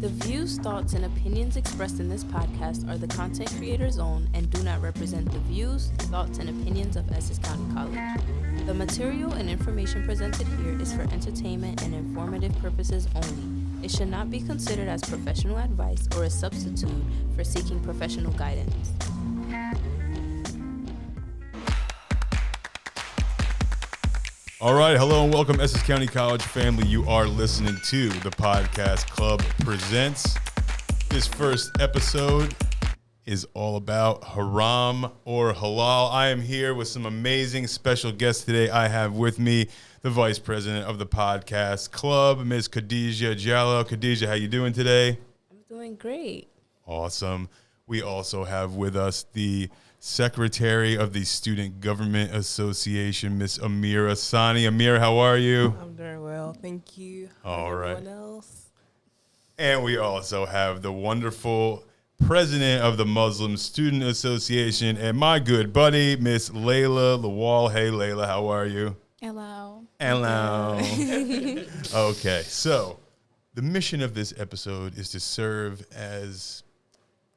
The views, thoughts, and opinions expressed in this podcast are the content creator's own and do not represent the views, thoughts, and opinions of Essex County College. The material and information presented here is for entertainment and informative purposes only. It should not be considered as professional advice or a substitute for seeking professional guidance. All right, hello and welcome, Essex County College family. You are listening to the Podcast Club Presents. This first episode is all about Haram or Halal. I am here with some amazing special guests today. I have with me the Vice President of the Podcast Club, Ms. Khadijah Jalloh. Khadijah, how you doing today? I'm doing great. Awesome. We also have with us the Secretary of the Student Government Association, Miss Ameerah. Sanni. Ameerah, how are you? I'm doing well, thank you. All right. Everyone else? And we also have the wonderful President of the Muslim Student Association and my good buddy, Miss Laela Lawal. Hey, Laela, how are you? Hello. Hello. Okay, so the mission of this episode is to serve as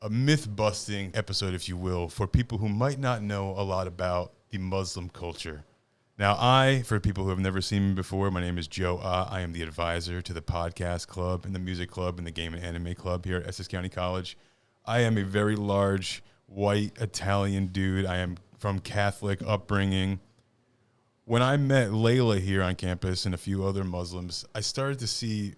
a myth-busting episode, if you will, for people who might not know a lot about the Muslim culture. Now, for people who have never seen me before, my name is Joe Ott. I am the advisor to the Podcast Club and the Music Club and the Game and Anime Club here at Essex County College. I am a very large, white, Italian dude. I am from Catholic upbringing. When I met Laela here on campus and a few other Muslims, I started to see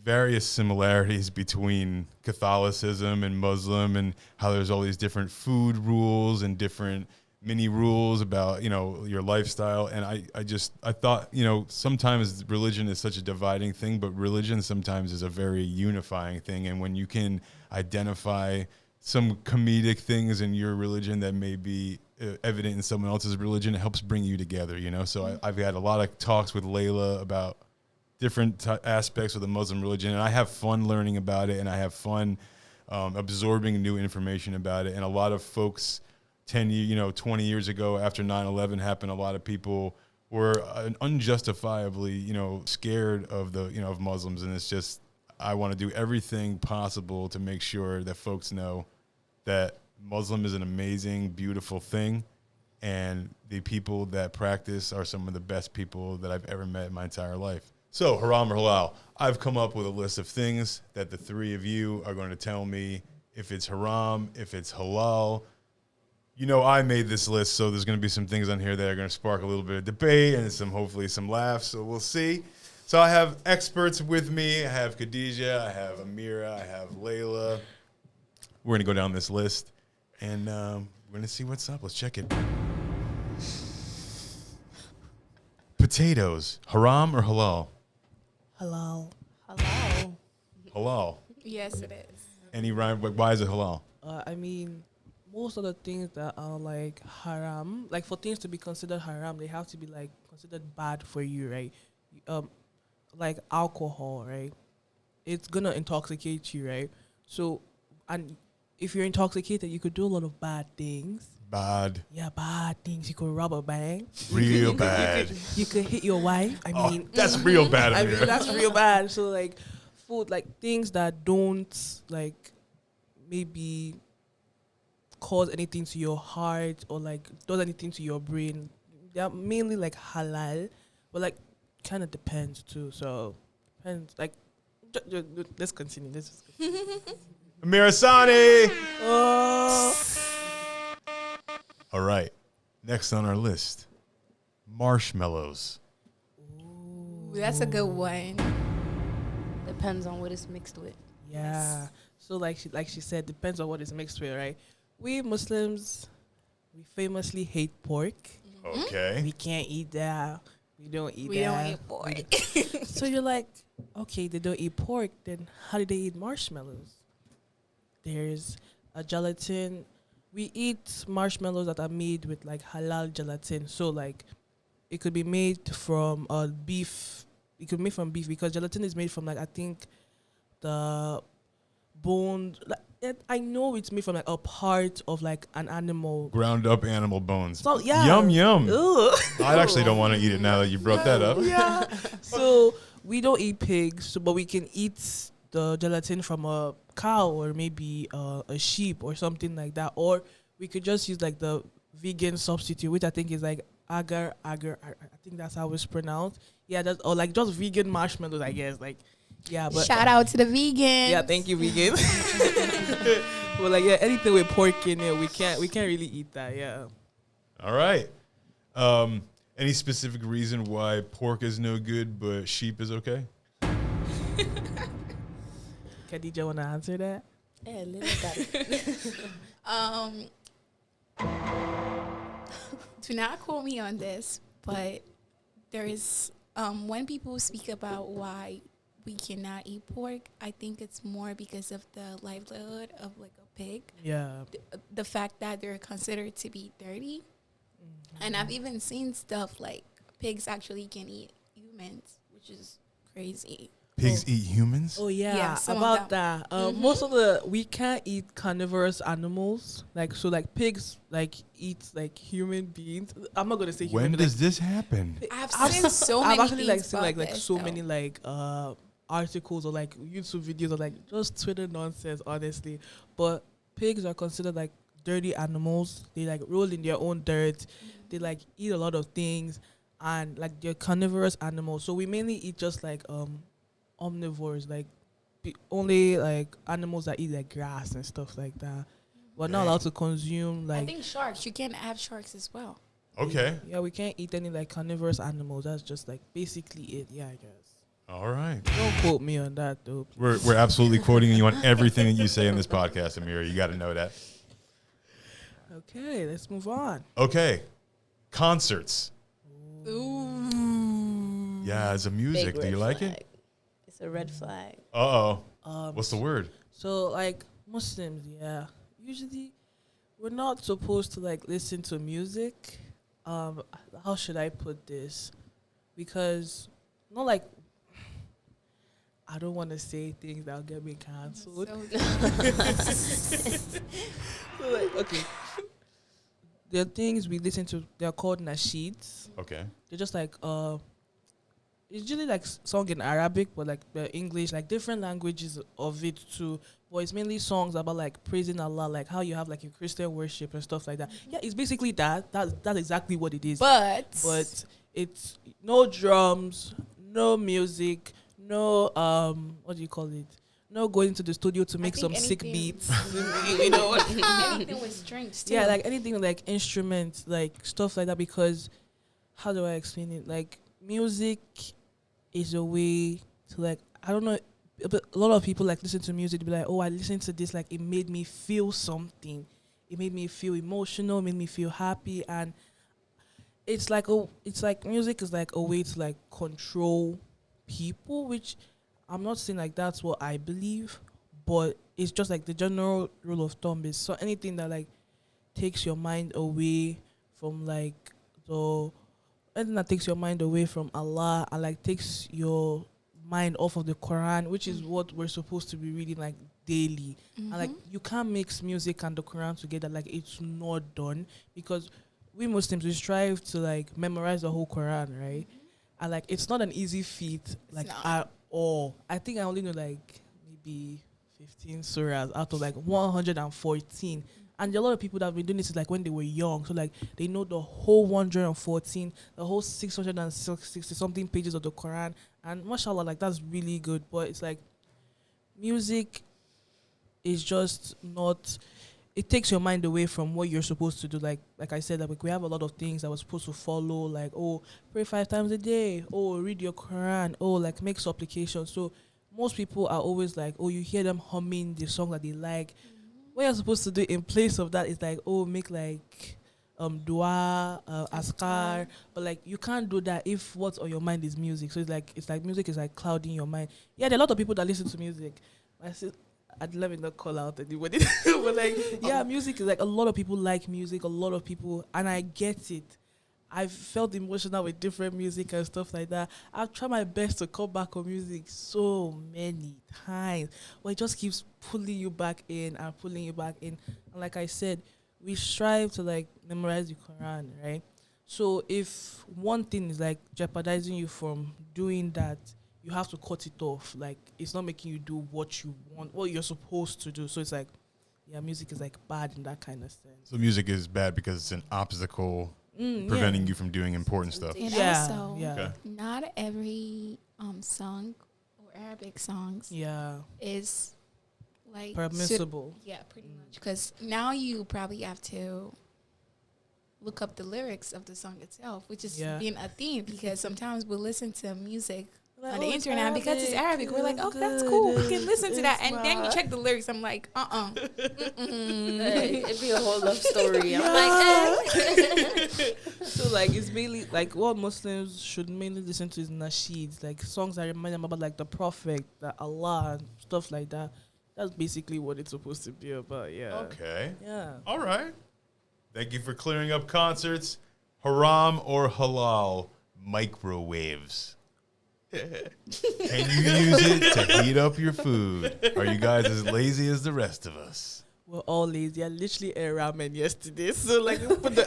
various similarities between Catholicism and Muslim, and how there's all these different food rules and different mini rules about, your lifestyle. And I thought, sometimes religion is such a dividing thing, but religion sometimes is a very unifying thing. And when you can identify some comedic things in your religion that may be evident in someone else's religion, it helps bring you together, So I've had a lot of talks with Laela about different aspects of the Muslim religion, and I have fun learning about it, and I have fun absorbing new information about it. And a lot of folks 20 years ago, after 9/11 happened, a lot of people were unjustifiably, scared of of Muslims. And it's just, I want to do everything possible to make sure that folks know that Muslim is an amazing, beautiful thing, and the people that practice are some of the best people that I've ever met in my entire life. So, Haram or Halal, I've come up with a list of things that the three of you are going to tell me if it's haram, if it's halal. I made this list, so there's going to be some things on here that are going to spark a little bit of debate and hopefully some laughs, so we'll see. So I have experts with me. I have Khadijah, I have Ameerah, I have Laela. We're going to go down this list, and we're going to see what's up. Let's check it. Potatoes, haram or halal? Halal. Hello. Halal. Yes, it is. Any rhyme? Why is it halal? Most of the things that are like haram, like for things to be considered haram, they have to be like considered bad for you, right? Like alcohol, right? It's gonna intoxicate you, right? So, and if you're intoxicated, you could do a lot of bad things. Bad. Yeah, bad things. You could rob a bank. Real bad. You could hit your wife. That's real bad. That's real bad. So like food, like things that don't like maybe cause anything to your heart or like does anything to your brain. They're mainly like halal, but like kind of depends too. So depends. Like let's continue. Let's just continue. Ameerah, Sanni. Oh. All right. Next on our list, marshmallows. Ooh, that's a good one. Depends on what it's mixed with. Yeah. So like she said, depends on what it's mixed with, right? We Muslims, we famously hate pork. Okay. We can't eat that. We don't eat We that. don't eat pork. So you're like, okay, they don't eat pork, then how do they eat marshmallows? There's a gelatin. We eat marshmallows that are made with like halal gelatin. So like it could be made from beef. It could be made from beef because gelatin is made from like, I think the bone. Like, I know it's made from like a part of like an animal. Ground up animal bones. So yeah. Yum, yum. Ugh. I actually don't want to eat it now that you brought that up. Yeah. So we don't eat pigs, but we can eat the gelatin from a cow or maybe a sheep or something like that, or we could just use like the vegan substitute, which I think is like agar. I think that's how it's pronounced. Yeah, that's, or like just vegan marshmallows, I guess. Like, yeah, but Shout out to the vegans. yeah, thank you, vegan. But like, yeah, anything with pork in it, we can't really eat that. Yeah. All right. Any specific reason why pork is no good but sheep is okay? Khadijah, wanna answer that? Yeah, Lila got it. Do not quote me on this, but there is when people speak about why we cannot eat pork, I think it's more because of the livelihood of like a pig. Yeah. The fact that they're considered to be dirty. And I've even seen stuff like pigs actually can eat humans, which is crazy. Pigs eat humans? Oh yeah, Yeah, some of about them. that. Most of we can't eat carnivorous animals. Like so, like pigs like eat like human beings. I'm not gonna say human. When but, does like, this happen? I've seen so many I've actually like things seen about like this, so though. many like articles or like YouTube videos or like just Twitter nonsense, honestly. But pigs are considered like dirty animals. They like roll in their own dirt. They like eat a lot of things, and like they're carnivorous animals. So we mainly eat just like omnivores, like only like animals that eat like grass and stuff like that. We're not allowed to consume I like think sharks. You can have sharks as well. Okay. yeah, we can't eat any like carnivorous animals. That's just like basically it. Yeah, I guess. All right. Don't quote me on that though. We're absolutely quoting you on everything that you say in this podcast, Ameerah. You got to know that. Okay, let's move on. Okay. Concerts. Ooh. Yeah, it's a music. Big Do you red like flag. it? It's a red flag. Uh-oh. What's the word? So like Muslims, yeah, usually we're not supposed to like listen to music. How should I put this? Because not like I don't want to say things that'll get me cancelled. So, like, okay, there are things we listen to. They're called nasheeds. Okay. They're just like it's usually like song in Arabic, but like the English, like different languages of it too. But it's mainly songs about like praising Allah, like how you have like your Christian worship and stuff like that. Yeah, it's basically that. That's exactly what it is. But It's no drums, no music, no what do you call it? No going to the studio to make some think sick anything- beats. You know what? anything with strings too. Yeah, like anything like instruments, like stuff like that. Because how do I explain it? Like music is a way to like I don't know, but a lot of people like listen to music to be like, oh, I listened to this, like it made me feel something. It made me feel emotional, made me feel happy, and it's like music is like a way to like control people, which I'm not saying like that's what I believe, but it's just like the general rule of thumb is so anything that like takes your mind away from like anything that takes your mind away from Allah and like takes your mind off of the Quran, which is what we're supposed to be reading like daily. And like you can't mix music and the Quran together, like it's not done, because we Muslims we strive to like memorize the whole Quran, right? And like it's not an easy feat, like at all. I think I only know like maybe 15 surahs out of like 114. And there are a lot of people that have been doing this like when they were young. So like they know the whole 114, the whole 660 something pages of the Quran. And mashallah, like that's really good. But it's like music is just not, it takes your mind away from what you're supposed to do. Like I said, like we have a lot of things that we're supposed to follow, like, oh, pray 5 times a day, oh, read your Quran, oh, like make supplications. So most people are always like, oh, you hear them humming the song that they like. What you're supposed to do in place of that is like, oh, make like dua, askar, but like you can't do that if what's on your mind is music. So it's like music is like clouding your mind. Yeah, there are a lot of people that listen to music. I'd let me not call out anybody, but like, yeah, music is like a lot of people like music, a lot of people, and I get it. I've felt emotional with different music and stuff like that. I've tried my best to come back on music so many times, but it just keeps pulling you back in and pulling you back in. And like I said, we strive to like memorize the Quran, right? So if one thing is like jeopardizing you from doing that, you have to cut it off. Like, it's not making you do what you want, what you're supposed to do. So it's like, yeah, music is like bad in that kind of sense. So music is bad because it's an obstacle preventing you from doing important stuff. And Yeah, also, yeah. Okay. not every song or Arabic songs is like Permissible. pretty much. Because now you probably have to look up the lyrics of the song itself, which is being a theme, because sometimes we'll listen to music on the internet and because it's Arabic. We're like, oh, that's cool. We can listen to that. And then you check the lyrics. I'm like, It'd be a whole love story. I'm like, So like, it's mainly like what Muslims should mainly listen to is nasheeds, like songs that remind them about like the Prophet, the Allah, and stuff like that. That's basically what it's supposed to be about. Yeah. Okay. Yeah. All right. Thank you for clearing up concerts. Haram or halal microwaves? Can you use it to heat up your food? Are you guys as lazy as the rest of us? We're all lazy. I literally ate ramen yesterday. So like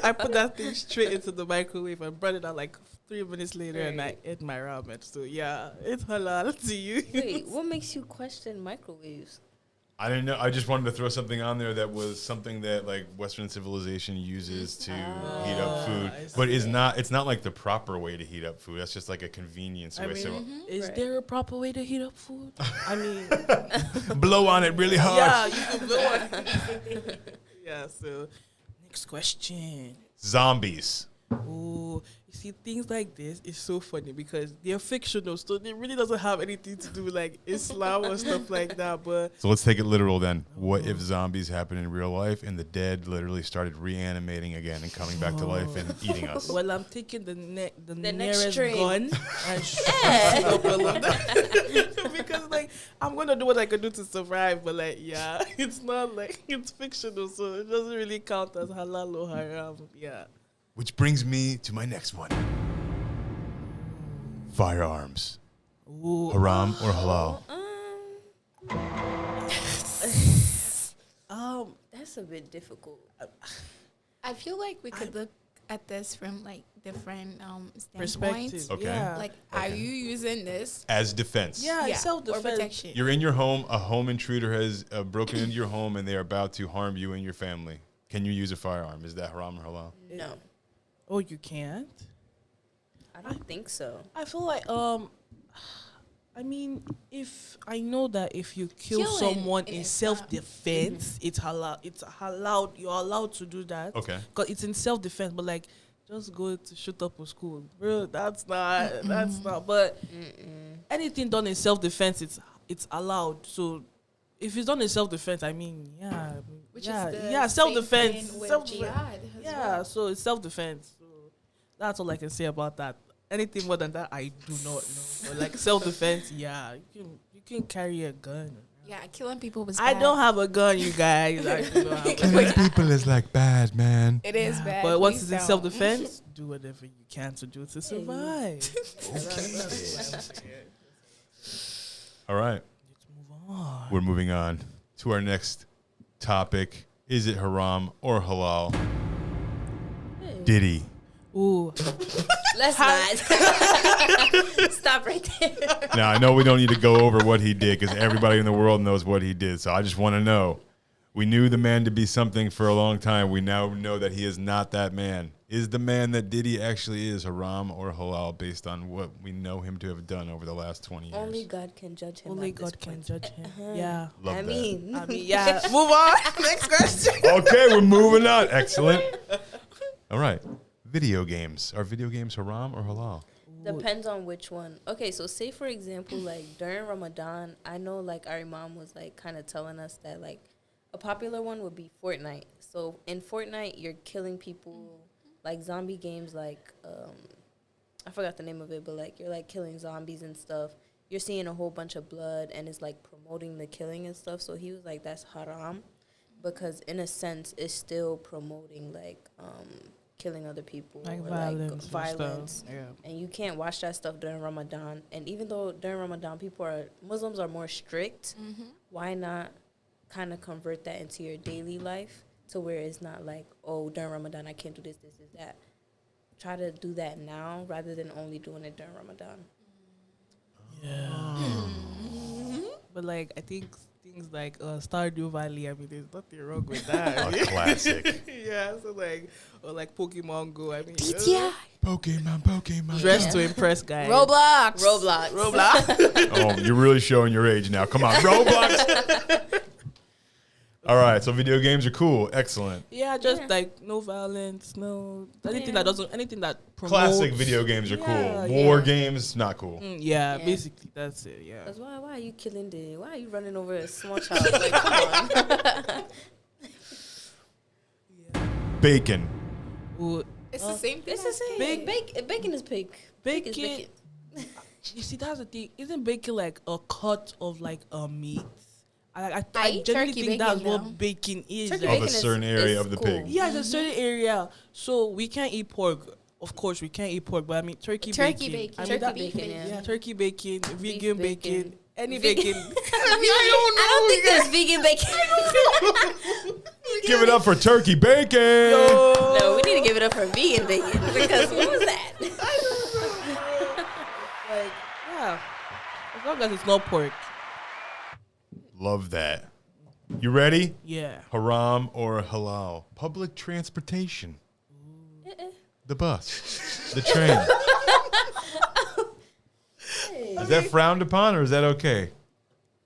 I put that thing straight into the microwave and brought it out like 3 minutes later and I ate my ramen. So yeah, it's halal to you. wait, what makes you question microwaves? I didn't know. I just wanted to throw something on there that was something that like Western civilization uses to heat up food, but it's not like the proper way to heat up food. That's just like a convenience way. So Is there a proper way to heat up food? I mean, blow on it really hard. yeah, you can blow on it. Yeah, so next question. Zombies. Oh, you see, things like this is so funny because they're fictional, so it really doesn't have anything to do with like Islam or stuff like that. But So let's take it literal then. What if zombies happen in real life and the dead literally started reanimating again and coming back to life and eating us? well, I'm taking the next nearest train. gun and shooting up all of them because like I'm gonna do what I can do to survive. But like, yeah, it's not like it's fictional, so it doesn't really count as halal or haram. Yeah. Which brings me to my next one. Firearms. Ooh. Haram or halal? That's a bit difficult. I feel like we could look at this from like different Perspectives. standpoints. Okay. Yeah. Like, are you using this? As defense. Yeah, it's or self-defense. protection? You're in your home, a home intruder has broken into your home and they're about to harm you and your family. Can you use a firearm? Is that haram or halal? No, Oh, you can't? I don't think so. I feel like I mean, if I know that if you kill Killing someone in is self-defense, it's halal. It's allowed. You're allowed to do that. Okay. Because it's in self-defense. But like, just go to shoot up a school, bro. That's not. That's not. But anything done in self-defense, it's allowed. So if it's done in self-defense, I mean, yeah, Which yeah, is the yeah, self-defense. same thing with Self-defense. jihad as Yeah, well. so it's self-defense. So that's all I can say about that. Anything more than that, I do not know. But like self-defense, yeah, you can carry a gun. Yeah, killing people was I bad. don't have a gun, you guys. I do not have a gun. Killing people is like bad, man. It is bad. But once Please it's in don't. self-defense, do whatever you can to do to survive. All right. Let's move on. We're moving on to our next topic. Is it haram or halal? Diddy. Ooh, Let's not. Stop right there. Now, I know we don't need to go over what he did because everybody in the world knows what he did. So I just want to know. We knew the man to be something for a long time. We now know that he is not that man. Is the man that Diddy actually is haram or halal based on what we know him to have done over the last 20 years? Only God can judge him. only at this God can point. judge him. Yeah. Love I that. mean, Yeah. Move on. Next question. Okay, we're moving on. Excellent. All right. Video games. Are video games haram or halal? depends on which one. Okay, so say for example, like during Ramadan, I know like our imam was like kind of telling us that like a popular one would be Fortnite. So in Fortnite, you're killing people, like zombie games, like I forgot the name of it, but like you're like killing zombies and stuff. You're seeing a whole bunch of blood, and it's like promoting the killing and stuff. So he was like, that's haram, because in a sense, it's still promoting like killing other people, Like or violence. like violence. Yeah. And you can't watch that stuff during Ramadan. And even though during Ramadan Muslims are more strict, why not kind of convert that into your daily life to where it's not like, oh, during Ramadan I can't do this, that. Try to do that now rather than only doing it during Ramadan. Yeah. But like I think things like Stardew Valley, I mean there's nothing wrong with that. A classic. Yeah, so like or like Pokemon Go, I mean DTI. Pokemon. dress to impress guys. Roblox. Oh, you're really showing your age now. Come on, Roblox. All right, so video games are cool. Excellent. Yeah, just like no violence, no anything that promotes. Classic video games are cool. War games, not cool. Yeah, basically that's it. Yeah. That's why are you killing why are you running over a small child? Like, come on. Bacon. Ooh, It's the same thing. It's the same. Bacon is pig. Pig is bacon. You see, that's the thing. Isn't bacon like a cut of like a meat? I eat genuinely turkey think that's bacon, what though. bacon is. Turkey Like, Of a bacon certain area of the cool. pig. yeah, it's a certain area. So we can't eat pork. Of course, we can't eat pork, but I mean turkey bacon. I mean, Turkey bacon, yeah, turkey bacon, vegan bacon, any Vegan. bacon. I don't think there's vegan bacon. Give it up for turkey bacon. No, we need to give it up for vegan bacon because what was that? Like, yeah, as long as it's not pork. Love that. You ready? Yeah. Haram or halal? Public transportation. The bus. The train. Is that frowned upon or is that okay?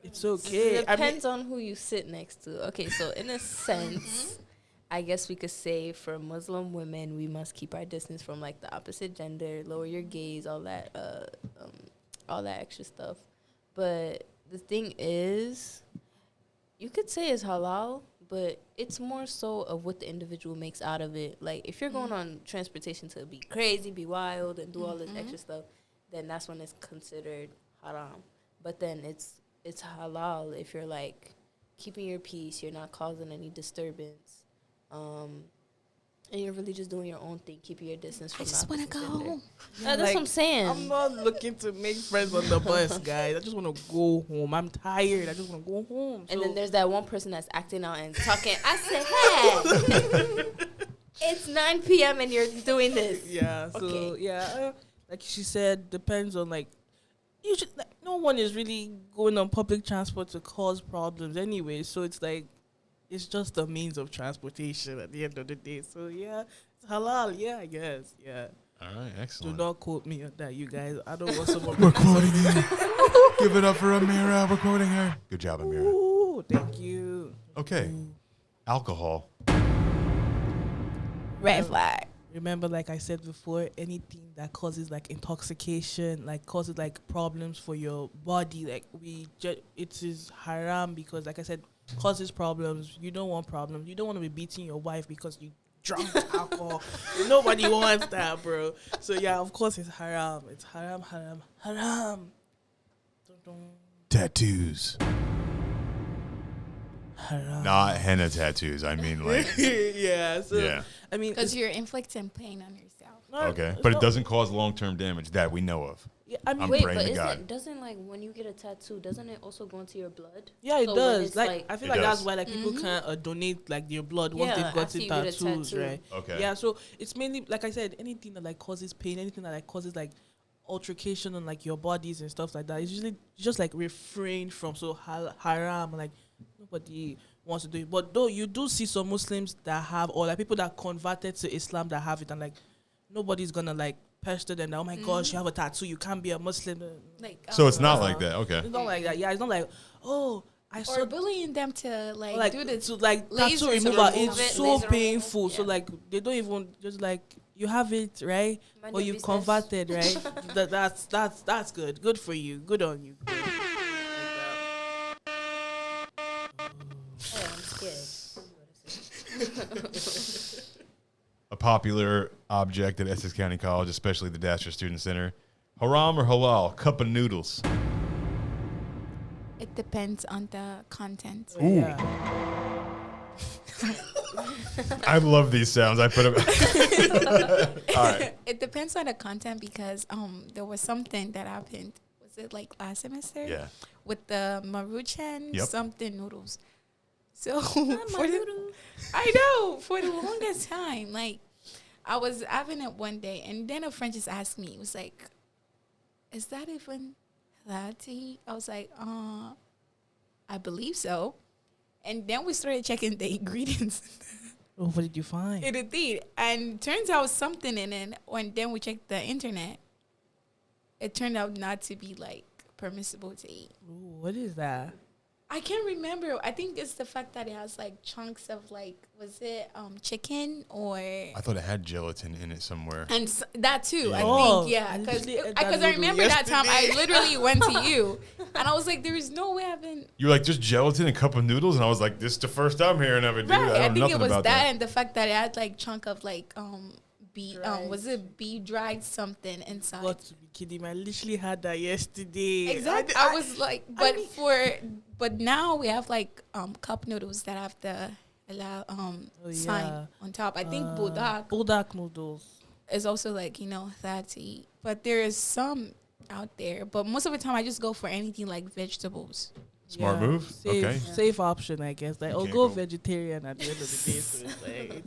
It's okay. It depends on who you sit next to. Okay, so in a sense, I guess we could say for Muslim women, we must keep our distance from like the opposite gender, lower your gaze, all that extra stuff. But the thing is, you could say it's halal, but it's more so of what the individual makes out of it. Like, if you're going on transportation to be crazy, be wild, and do all this extra stuff, then that's when it's considered haram. But then it's halal if you're, like, keeping your peace, you're not causing any disturbance, and you're really just doing your own thing, keeping your distance from I just want to go home. That's what I'm saying. I'm not looking to make friends on the bus, guys. I just want to go home. I'm tired. I just want to go home. And then there's that one person that's acting out and talking. I said, hey, it's 9 p.m. and you're doing this. Yeah. So Okay. yeah, like she said, depends on like. Usually, like, no one is really going on public transport to cause problems anyway. So it's like, it's just a means of transportation at the end of the day. So yeah, it's halal. Yeah, I guess. Yeah. All right, Do excellent. not quote me on that, you guys. I don't want someone. We're quoting you. Give it up for Ameerah. We're quoting her. Good job, Ameerah. Ooh, thank you. Okay. Alcohol. Red flag. Remember, like I said before, anything that causes like intoxication, like causes like problems for your body, like it is haram because, like I said, causes problems. You don't want problems. You don't want to be beating your wife because you drunk alcohol. Nobody wants that, bro. So yeah, of course it's haram. It's haram, haram, haram. Dun-dun. Tattoos. Haram. Not henna tattoos. I mean, like, Yeah. So yeah. I mean, Because you're inflicting pain on yourself. Okay. But it doesn't cause long-term damage that we know of. Yeah, I mean, I'm Wait, praying but to God. doesn't like when you get a tattoo, doesn't it also go into your blood? yeah, it So when does. it's, Like, I feel It like that's does. why like people can't donate like their blood once Yeah, they've after gotten you get a tattoos, tattoo. right? Okay. Yeah, so it's mainly like I said, anything that like causes pain, anything that like causes like altercation on like your bodies and stuff like that. It's usually just like refrain from. So haram, like nobody wants to do it. But though you do see some Muslims that have, or like people that converted to Islam that have it, and like nobody's gonna like pester them. That, oh my gosh, you have a tattoo, you can't be a Muslim. Like, So it's not like that. Okay. It's not like that. Yeah, it's not like, oh, I saw or bullying them to like, do the to like laser tattoo to removal. remove It's it, so laser painful. removal, So yeah. like they don't even just like you have it right, Mind or your you've business. converted right. That's good. Good for you. Good on you. Oh, I'm scared. A popular object at Essex County College, especially the Dasher Student Center. Haram or halal? Cup of noodles. It depends on the content. Ooh. Yeah. I love these sounds. I put them. All right. It depends on the content because there was something that happened. Was it like last semester? Yeah. With the Maruchan Yep. something noodles. So Not my for the, noodle. I know for the longest time, like I was having it one day, and then a friend just asked me, it was like, "Is that even that tea? I was like, I believe so. And then we started checking the ingredients. Oh, what did you find? It did. And turns out something in it. When then we checked the internet, it turned out not to be like permissible to eat. Ooh, what is that? I can't remember. I think it's the fact that it has like chunks of like, was it chicken or? I thought it had gelatin in it somewhere. And that too, Yeah. I Oh, think, yeah. I Because literally ate that I noodle remember that time I yesterday. literally went to you. And I was like, there is no way I've been. You were like, just gelatin and a cup of noodles? And I was like, this is the first time hearing of it, dude. Right. I I know think nothing it was about that that. and the fact that it had like chunk of like, Dried. was it beef dried something inside? Got to be kidding me. I literally had that yesterday. Exactly. I was like, but now we have like cup noodles that have the sign on top. I think Buldak noodles. is also like, that to eat. But there is some out there. But most of the time I just go for anything like vegetables. Smart move. Safe, Okay. safe option, I guess. Like, You I'll can't go go- vegetarian at the end of the day. So it's like,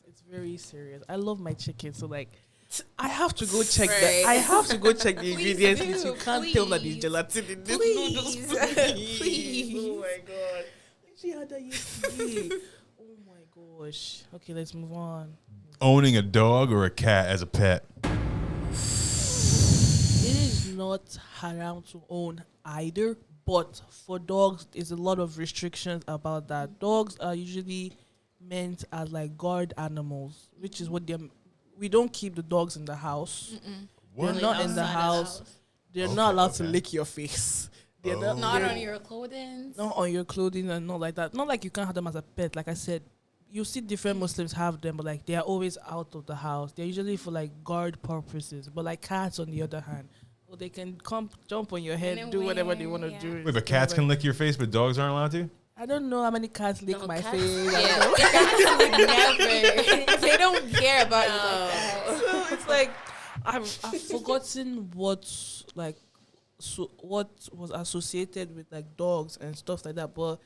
it's very serious. I love my chicken, so like, I have to go check Right. I have to go check the Please ingredients. do, List. You can't tell that there's please. gelatin in this Please. noodles. Please. Oh my god. She had that yesterday. Oh my gosh. Okay, let's move on. Owning a dog or a cat as a pet. It is not haram to own either, but for dogs, there's a lot of restrictions about that. Dogs are usually meant as like guard animals, which is what they're. We don't keep the dogs in the house. What? They're not in the house. They're not allowed to lick your face. They're Oh. Not they're on your clothing. not on your clothing and not like that. Not like you can't have them as a pet. Like I said, you see different Muslims have them, but like they are always out of the house. They're usually for like guard purposes. But like cats, on the other hand, well, they can come jump on your head, then do whatever they wear, want to yeah. do. Wait, but cats can lick your face, but dogs aren't allowed to? I don't know how many cats lick No, my cats- face. Yeah, cats would never. They don't care about you like that. So it's like I've forgotten what was associated with like dogs and stuff like that, but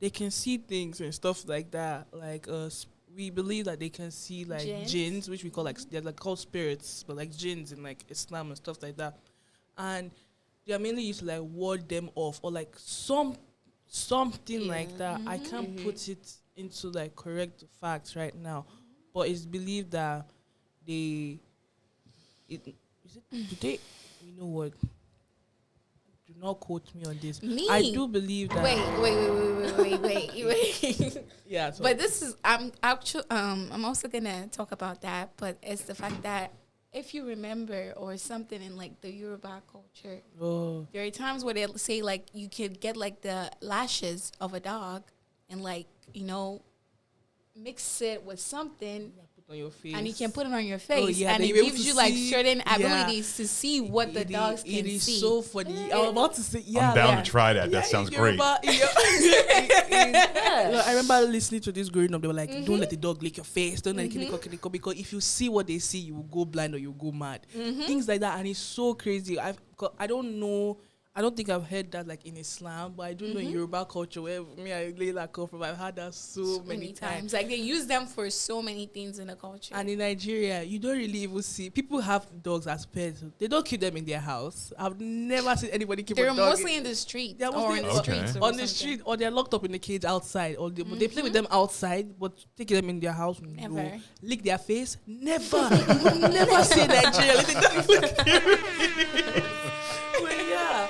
they can see things and stuff like that. Like we believe that they can see like jinns, which we call like they're like called spirits, but like jinns in like Islam and stuff like that. And they are mainly used to like ward them off or like something like that. I can't put it into like correct facts right now, but it's believed that you know what? Do not quote me on this. Me? I do believe that. Wait. Yeah. So But this is I'm also gonna talk about that, but it's the fact that if you remember or something in like the Yoruba culture, there are times where they'll say like you could get like the lashes of a dog and like, mix it with something put on your face. and you can put it on your face yeah, and then it you'll be able gives to you like see- certain yeah. abilities to see what the dogs can It is see. so funny. I was about to say, yeah. I'm down yeah. to try that. That sounds great. I remember listening to this growing up. They were like, "Don't let the dog lick your face. Don't let it lick because if you see what they see, you will go blind or you will go mad." Things like that, and it's so crazy. I don't know. I don't think I've heard that like in Islam, but I do know in Yoruba culture where me and Laela come from. I've had that so many times. Like they use them for so many things in the culture. And in Nigeria, you don't really even see people have dogs as pets. They don't keep them in their house. I've never seen anybody keep They're a dog. mostly in the street They're or mostly in the Okay. streets. on the street, or they're locked up in the cage outside, or but they play with them outside, but taking them in their house, no. Never. Lick their face, never. You will never see Nigeria licking their face. But yeah,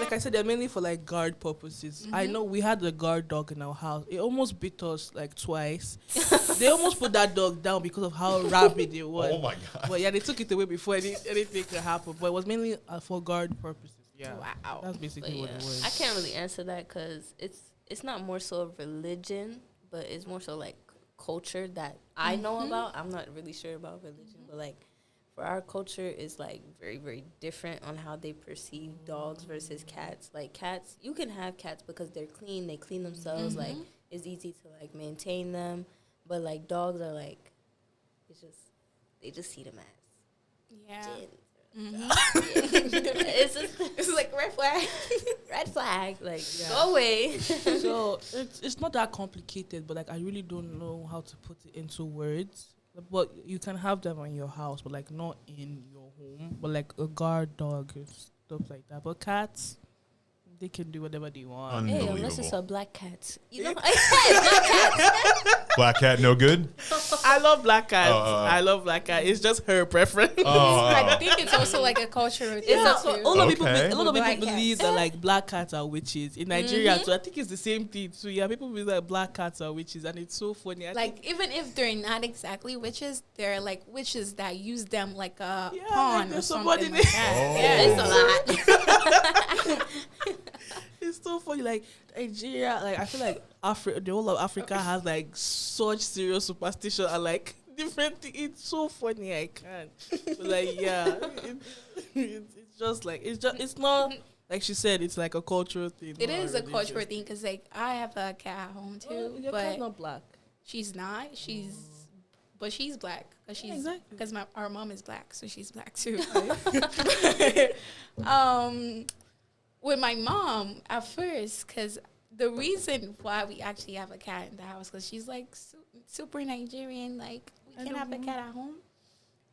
like I said, they're mainly for like guard purposes. I know we had a guard dog in our house. It almost bit us like twice. They almost put that dog down because of how rabid it was. Oh my God. But yeah, they took it away before anything could happen. But it was mainly for guard purposes. Yeah, Wow. that's But basically what yeah, it was. I can't really answer that because it's not more so of religion, but it's more so like culture that I know about. I'm not really sure about religion, but like for our culture, it's like very, very different on how they perceive dogs versus cats. Like cats, you can have cats because they're clean, they clean themselves. Like it's easy to like maintain them, but like dogs are like they just see them as Yeah. gins. It's just It's like red flag. red flag. Like Yeah. go away. So it's not that complicated, but like I really don't know how to put it into words. But you can have them in your house, but like not in your home. But like a guard dog up like that. But cats, they can do whatever they want. Hey, Unbelievable. unless it's a black cat. You know, black cat. Black cat, no good? I love black cats. I love black cat. It's just her preference. I think it's also like a cultural thing. Yeah, too. a lot of people, Okay. a lot of Black people cats. believe that like black cats are witches in Nigeria too. I think it's the same thing too. Yeah, people believe that black cats are witches, and it's so funny. I Like, even if they're not exactly witches, they're like witches that use them like a Yeah, pawn like or there's something somebody like that. Oh. It's a lot. It's so funny. Like Nigeria, like I feel like the whole of Africa has like such serious superstition and like different things. It's so funny. I can't. But like yeah, it's just like it's not like she said. It's like a cultural thing. It not is a religious. cultural thing because like I have a cat at home too, Your cat's but not black. she's not. But she's black Yeah, exactly. because our mom is black, so she's black too. With my mom at first, because the reason why we actually have a cat in the house, because she's like super Nigerian, like we can have a cat at home.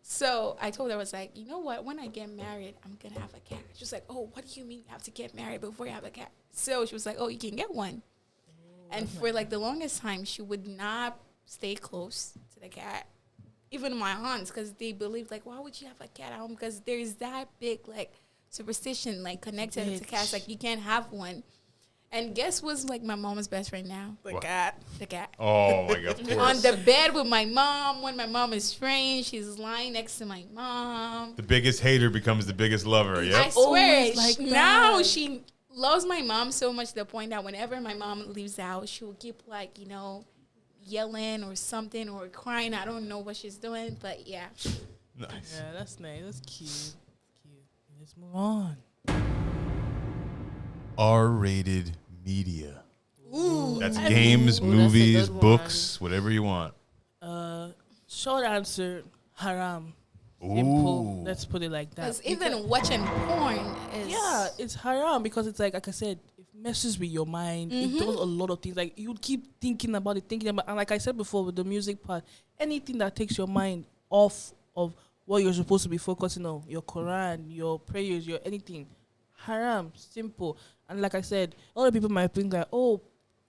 So I told her, I was like, you know what? When I get married, I'm gonna have a cat. She was like, oh, what do you mean you have to get married before you have a cat? So she was like, oh, you can get one. And for like the longest time, she would not stay close to the cat. Even my aunts, because they believed like, why would you have a cat at home? Because there's that big like superstition like connected to cats, like you can't have one. And guess what's like my mom's best friend now? The What? cat. The cat. Oh, my God, of On course. the bed with my mom. When my mom is strange, she's lying next to my mom. The biggest hater becomes the biggest lover, I yep. swear, Always like now that. she loves my mom so much to the point that whenever my mom leaves the house, she will keep like, you know, yelling or something or crying. I don't know what she's doing, but yeah. Nice. Yeah, that's nice. That's cute. Let's move on. R-rated media. Ooh. That's games, Ooh, that's a movies, good books, whatever you want. Short answer, haram. Ooh. Simple. Let's put it like that. Because even watching porn is... Yeah, it's haram because it's like I said, it messes with your mind. It does a lot of things. Like you keep thinking about it, and like I said before with the music part, anything that takes your mind off of what you're supposed to be focusing on, your Quran, your prayers, your anything, haram, simple. And like I said, a lot of people might think like, oh,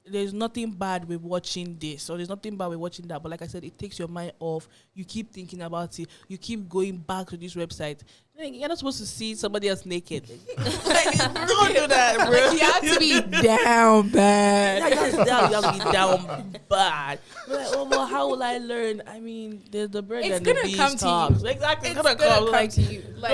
there's nothing bad with watching this or there's nothing bad with watching that. But like I said, it takes your mind off. You keep thinking about it. You keep going back to this website. Like, you're not supposed to see somebody else naked. Like, don't do that, bro. Like, you have to be down bad. You have to be down bad. You're like, oh, well, how will I learn? I mean, there's the bird It's and the gonna bees come to talks. you. Exactly. It's It's gonna gonna come. come Like, to you. Like,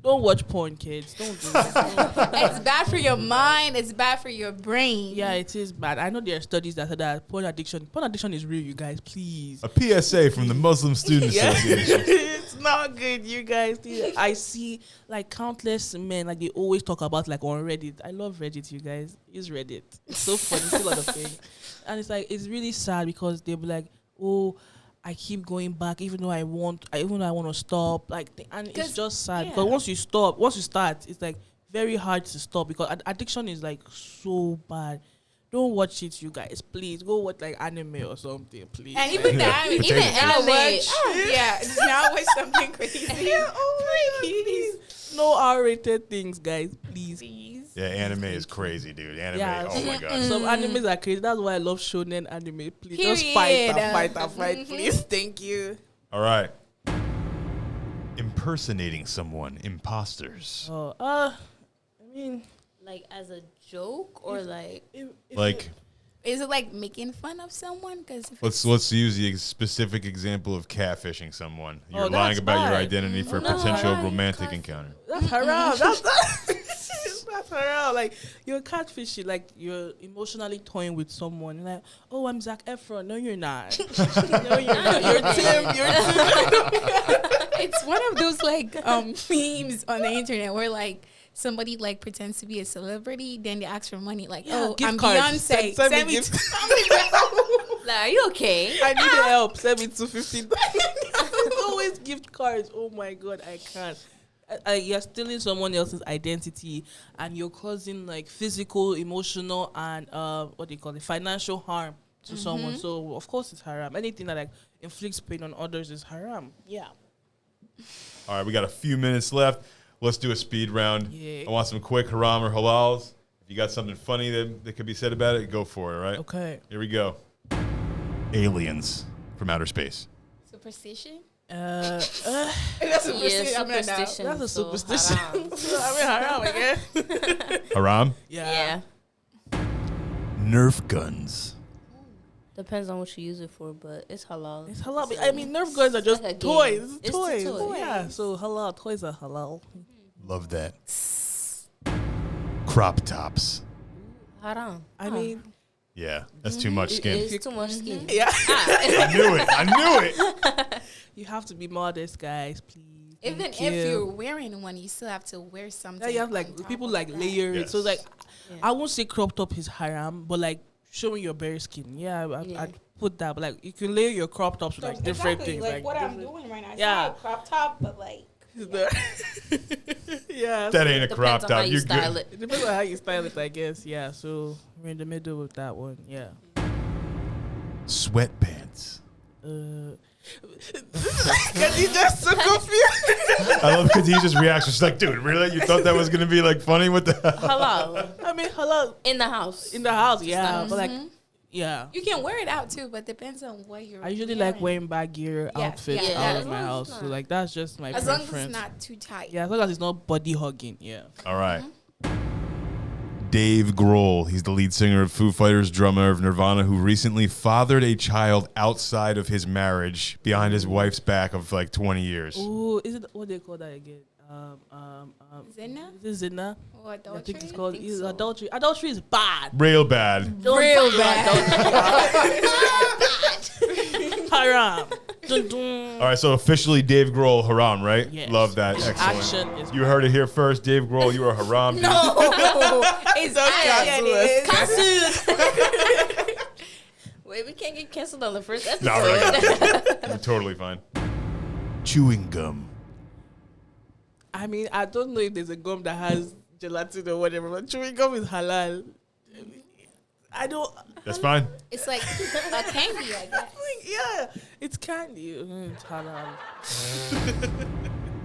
don't watch porn, kids. Don't do that. it's bad for your mind. It's bad for your brain. Yeah, it is bad. I know there are studies that said that porn addiction is real, you guys. Please. A PSA from the Muslim Student Association. It's not good, you guys. I see like countless men, like they always talk about like on Reddit. I love Reddit, you guys. Use Reddit. It's so funny. It's a lot of things. And it's like, it's really sad because they'll be like, oh, I keep going back even though I want to stop. Like, and it's just sad because once you start, it's like very hard to stop because addiction is like so bad. Don't watch it, you guys. Please go watch like anime or something, please. And even that, even Potato anime. chips. Yeah, it's not watch something crazy. Please. No R-rated things, guys. Please. Yeah, anime is crazy, dude. Anime, Yeah. oh my God. Some animes are crazy. That's why I love shonen anime. Please just Period. fight, please. Thank you. All right. Impersonating someone, imposters. Oh, I mean, Like as a joke or like if Like, Is it like making fun of someone? Because let's use the specific example of catfishing someone. You're Oh, lying that's about your bad. identity for a No, potential right. romantic encounter. that's haram. That's haram. Like you're catfishing. Like you're emotionally toying with someone. Like, oh, I'm Zac Efron. No, you're not. No, you're not. You're Tim. You're Tim. it's one of those like memes on the internet where like somebody like pretends to be a celebrity, then they ask for money. Like, Yeah, oh, gift I'm cards. Beyonce. Send me Send me gift. like, are you okay? I need your help. Send me 250. It's always gift cards. Oh my God, I can't. You're stealing someone else's identity and you're causing like physical, emotional, and what do you call it, financial harm to someone. So of course it's haram. Anything that like inflicts pain on others is haram. Yeah. All right, we got a few minutes left. let's do a speed round. Yeah. I want some quick haram or halals. If you got something funny that could be said about it, go for it, all right? Okay. Here we go. Aliens from outer space. Superstition? That's Yeah, superstition. That's a so superstition. haram. Haram again. Haram? Yeah. Nerf guns. Depends on what you use it for, but it's halal. It's halal. I mean, Nerf guns are just like a game. toys. It's Toys. the toy. Yeah, so halal. Toys are halal. Love that. Crop tops. Haram. I mean, Yeah, that's too much skin. It's too much skin. yeah. I knew it. You have to be modest, guys, please. Even Thank if you. you're wearing one, you still have to wear something. Yeah, you have on like top people of like that. layer it. So Yes. like, Yeah. I won't say crop top is haram, but like showing your bare skin. Yeah, I'd put that. But like, you can layer your crop tops with like different things. Like what I'm different- doing right now. It's Yeah. not a crop top, but like. Yeah. That ain't a Depends crop on how top. you You're style good. it. It depends on how you style it, I guess. Yeah, so we're in the middle with that one. Yeah. Sweatpants. Khadijah's so confused. I love Khadijah's reaction. She's like, dude, really? You thought that was going to be like funny? What the hell? Halal. I mean, halal In the house. in the house, yeah, not- but like, yeah. You can wear it out too, but depends on what you're I usually like wearing baggier Yeah, outfits yeah, out as of my long as house. it's So not- like that's just my as long preference. as it's not too tight. Yeah, as long as it's not body hugging. Yeah. All right. Dave Grohl. He's the lead singer of Foo Fighters, drummer of Nirvana, who recently fathered a child outside of his marriage behind his wife's back of like 20 years. Ooh, is it what they call that again? Zina Is it zina? or I adultery? think it's called think is so. adultery. Adultery is bad. Real bad. Real bad. Haram. Dun, dun. All right, so officially Dave Grohl, haram, right? Yes. Love that. Excellent. Action is You heard it here first. Dave Grohl, you are haram. No, it's action. It is. Wait, we can't get canceled on the first episode. No, we're not gonna- We're totally fine. Chewing gum. I mean, I don't know if there's a gum that has gelatin or whatever, but chewing gum is halal. I don't. That's fine. It's like a candy, I guess. Yeah, it's candy. It's halal.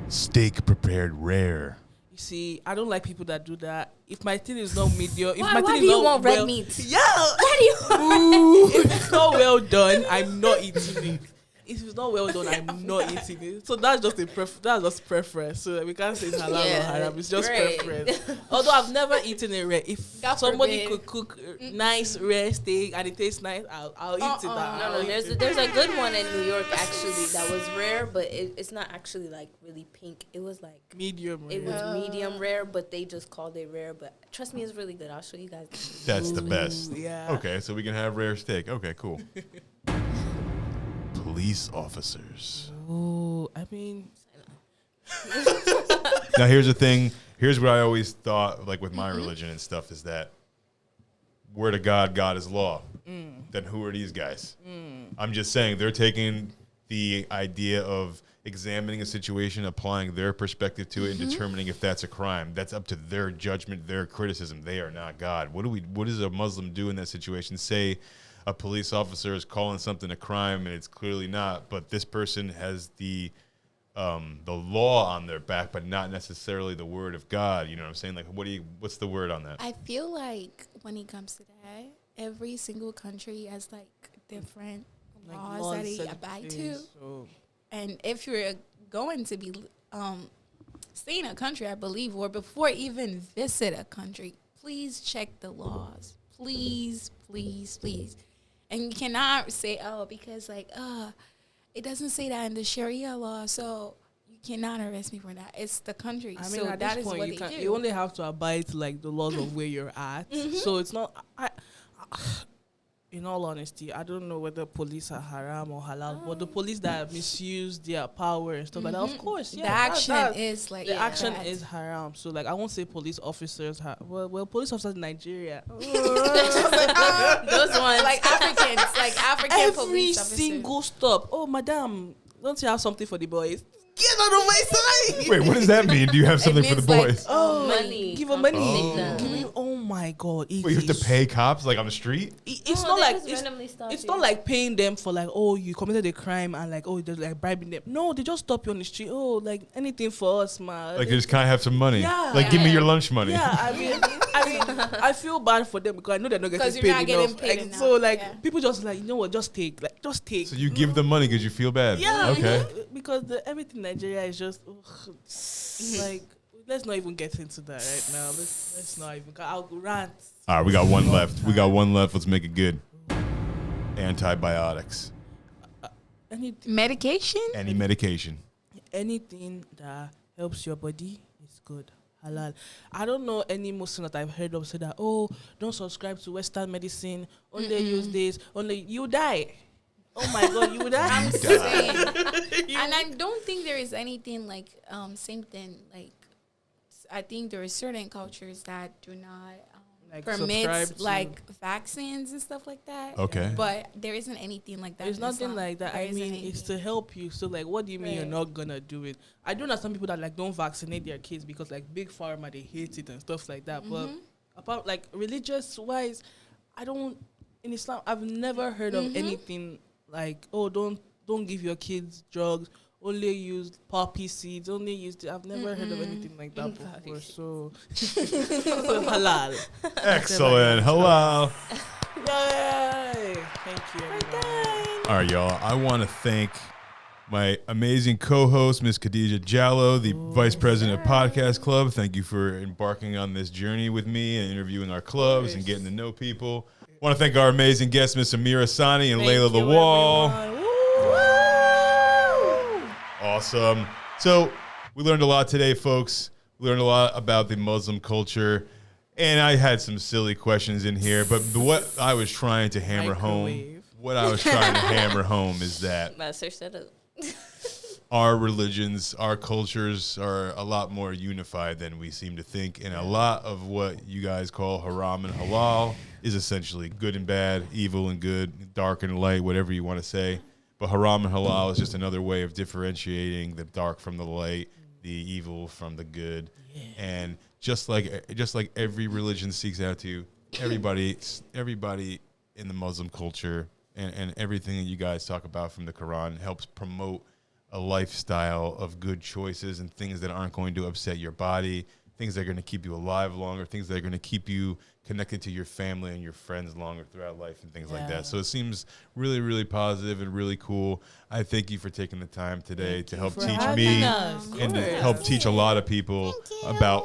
Steak prepared rare. You see, I don't like people that do that. If my thing is not medium, if Why- my why thing do is you not want red well, meat? Yeah. Why do you want If it's not well done, I'm not eating it. If it's not well done, I'm not eating it. So that's just that's just preference. So we can't say it's halal or Yeah, haram. It's just right. preference. Although I've never eaten it rare. If God somebody forbid. could cook nice rare steak and it tastes nice, I'll eat it. No, there's a good one in New York actually that was rare, but it's not actually like really pink. It was like medium rare. it was medium rare, but they just called it rare. But trust me, it's really good. I'll show you guys. That's the best. Yeah. Okay, so we can have rare steak. Okay, cool. Police officers. Oh, I mean, Now, here's the thing. Here's what I always thought, like with my religion and stuff, is that word of God, God is law. Then who are these guys? I'm just saying they're taking the idea of examining a situation, applying their perspective to it, and determining if that's a crime. That's up to their judgment, their criticism. They are not God. What does a Muslim do in that situation? Say a police officer is calling something a crime and it's clearly not, but this person has the law on their back, but not necessarily the word of God. You know what I'm saying? Like, what's the word on that? I feel like when it comes to that, every single country has like different laws that they and abide to. things, so- And if you're going to be stay in a country, I believe, or before even visit a country, please check the laws. Please, please, please. And you cannot say, oh, because it doesn't say that in the Sharia law, so you cannot arrest me for that. It's the country. I mean, so at that this is point, what you they do. you only have to abide to like the laws of where you're at. So it's not. In all honesty, I don't know whether police are haram or halal, but the police that misuse their power and stuff like that, of course, yeah, the action is like the action bad. is haram. So like, I won't say police officers. Well, police officers in Nigeria. Those ones. like Africans, like African Every police officers. single stop. Oh, madam, don't you have something for the boys? Get out of my side. Wait, what does that mean? Do you have something for the means, like, boys? Oh, money. give her money. Oh. Give me my God. Wait, you have to pay cops like on the street? It's No, not they like just randomly stop it's you. not like paying them for like, oh, you committed a crime and like, oh, they're like bribing them. No, they just stop you on the street. Oh, like anything for us, man. Like, you just kind of have some money. Yeah. Like, give me Yeah. your lunch money. Yeah, I mean, I feel bad for them because I know they're not getting 'Cause paid you're not getting enough. paid Like, enough, so like yeah. people just like, you know what, just take. So you give them money because you feel bad. Yeah. Okay. Because everything in Nigeria is just like, let's not even get into that right now. Let's not even. I'll rant. All right, we got one left. Let's make it good. Antibiotics. Medication? Any medication. Anything that helps your body is good. Halal. I don't know any Muslim that I've heard of say that, oh, don't subscribe to Western medicine, only use this, only you die. Oh my God, you die. I'm saying. And I don't think there is anything like same thing. Like, I think there are certain cultures that do not Like permit subscribe to- like vaccines and stuff like that. Okay. But there isn't anything like that. There's in nothing Islam. like that. There I isn't mean, it's anything. to help you. So, like, what do you mean you're Right. not gonna do it? I do understand people that like don't vaccinate their kids because like big pharma they hate it and stuff like that. But apart like religious wise, I don't in Islam. I've never heard of anything like, oh, don't give your kids drugs. Only use poppy seeds. Only use. I've never heard of anything like that before. So, halal. Excellent. Halal. Yay! Thank you. Everyone. All right, y'all. I want to thank my amazing co-host, Miss Khadijah Jalloh, the Vice President of Podcast Club. Thank you for embarking on this journey with me and interviewing our clubs and getting to know people. I want to thank our amazing guests, Miss Ameerah, Sanni, and Laela Thank you, Lawal. everyone. Woo! Awesome. So we learned a lot today, folks. We learned a lot about the Muslim culture. And I had some silly questions in here, but what I was trying to hammer Microwave. home is that Master set up. our religions, our cultures are a lot more unified than we seem to think. And a lot of what you guys call haram and halal is essentially good and bad, evil and good, dark and light, whatever you want to say. But haram and halal is just another way of differentiating the dark from the light, the evil from the good. Yeah. And just like every religion seeks out to, everybody in the Muslim culture and everything that you guys talk about from the Quran helps promote a lifestyle of good choices and things that aren't going to upset your body, things that are going to keep you alive longer, things that are going to keep you connected to your family and your friends longer throughout life and things like that. So it seems really, really positive and really cool. I thank you for taking the time today to help teach me and to help teach a lot of people about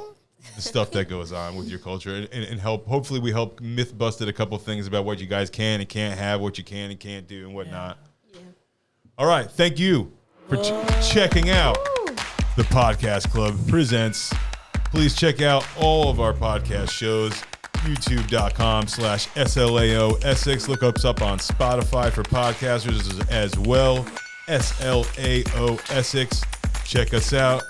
the stuff that goes on with your culture and help. Hopefully we help myth busted a couple things about what you guys can and can't have, what you can and can't do and whatnot. Yeah. All right. Thank you for checking out the Podcast Club Presents. Please check out all of our podcast shows. YouTube.com/SLAOESSEX. Look us up on Spotify for podcasters as well. SLAOESSEX. Check us out.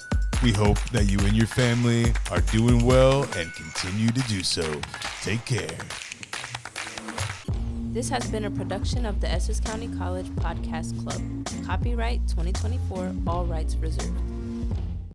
We hope that you and your family are doing well and continue to do so. Take care. This has been a production of the Essex County College Podcast Club. Copyright 2024, all rights reserved.